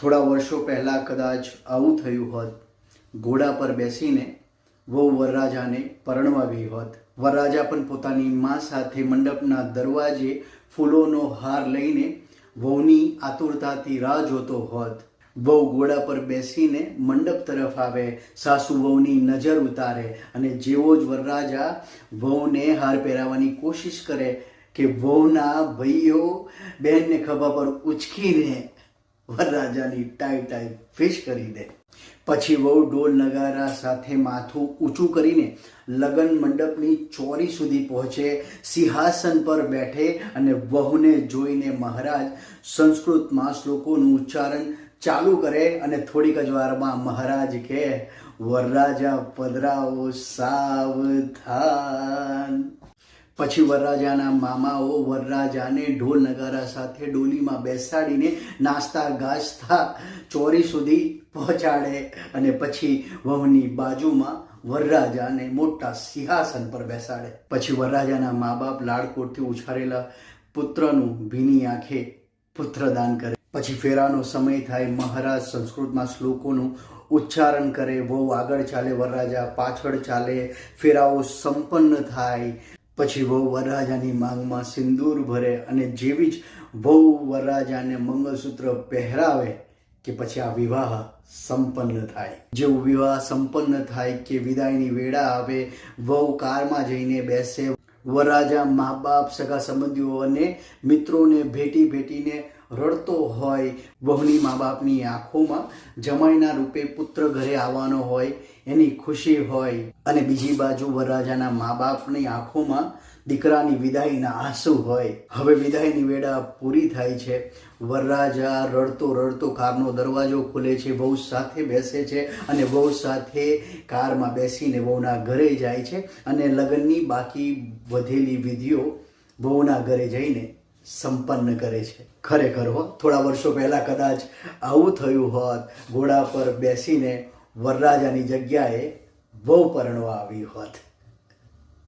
થોડા વર્ષો પહેલાં કદાચ આવું થયું હોત, ઘોડા પર બેસીને વહુ વરરાજાને પરણવા ગઈ હોત. વરરાજા પણ પોતાની મા સાથે મંડપના દરવાજે ફૂલોનો હાર લઈને વહુની આતુરતાથી રાહ જોતો હોત. વહુ ઘોડા પર બેસીને મંડપ તરફ આવે, સાસુ વહુની નજર ઉતારે અને જેવો જ વરરાજા વહુને હાર પહેરાવવાની કોશિશ કરે કે વહુના ભાઈઓ બહેનને ખભા પર ઉચકીને વરરાજાની ટાઈ ફિશ કરી દે. પછી વહુ ઢોલ નગારા સાથે માથું ઊંચું કરીને લગ્ન મંડપની ચોરી સુધી પહોંચે, સિંહાસન પર બેઠે અને વહુને જોઈને મહારાજ સંસ્કૃતમાં શ્લોકોનું ઉચ્ચારણ ચાલુ કરે અને થોડીક જ વારમાં મહારાજ કહે, વરરાજા પધરાવો સાવધાન. પછી વરરાજાના મામાઓ વરરાજાને ઢોલ નગારા સાથે ડોલીમાં બેસાડીને નાસ્તા ગાજતા ચોરી સુધી પહોંચાડે અને પછી વહુની બાજુમાં વરરાજાને મોટા સિંહાસન પર બેસાડે. પછી વરરાજાના મા બાપ લાડકોટથી ઉછારેલા પુત્રનું ભીની આંખે પુત્રદાન કરે. પછી ફેરાનો સમય થાય, મહારાજ સંસ્કૃતમાં શ્લોકોનું ઉચ્ચારણ કરે, વહુ આગળ ચાલે, વરરાજા પાછળ ચાલે, ફેરાઓ સંપન્ન થાય. પછી વહુ વરરાજાની માંગમાં સિંદૂર ભરે અને જેવી જ વહુ વરરાજાને મંગળસૂત્ર પહેરાવે કે પછી આ વિવાહ સંપન્ન થાય. જેવું વિવાહ સંપન્ન થાય કે વિદાયની વેળા આવે, વહુ કારમાં જઈને બેસે, વરરાજા મા બાપ સગા સંબંધીઓ અને મિત્રોને ભેટીને રડતો હોય. વહુની મા બાપની આંખોમાં જમાઈના રૂપે પુત્ર ઘરે આવવાનો હોય એની ખુશી હોય અને બીજી બાજુ વરરાજાના મા બાપની આંખોમાં દીકરાની વિદાયના આંસુ હોય. હવે વિદાયની વેળા પૂરી થાય છે. વરરાજા રડતો કારનો દરવાજો ખોલે છે, વહુ સાથે બેસે છે અને વહુ સાથે કારમાં બેસીને વહુના ઘરે જાય છે અને લગ્નની બાકી વધેલી વિધિઓ વહુના ઘરે જઈને સંપન્ન કરે છે. ખરેખર થોડા વર્ષો પહેલાં કદાચ આવું થયું હોત, ઘોડા પર બેસીને વરરાજાની જગ્યાએ વહુ પરણવા આવી હોત.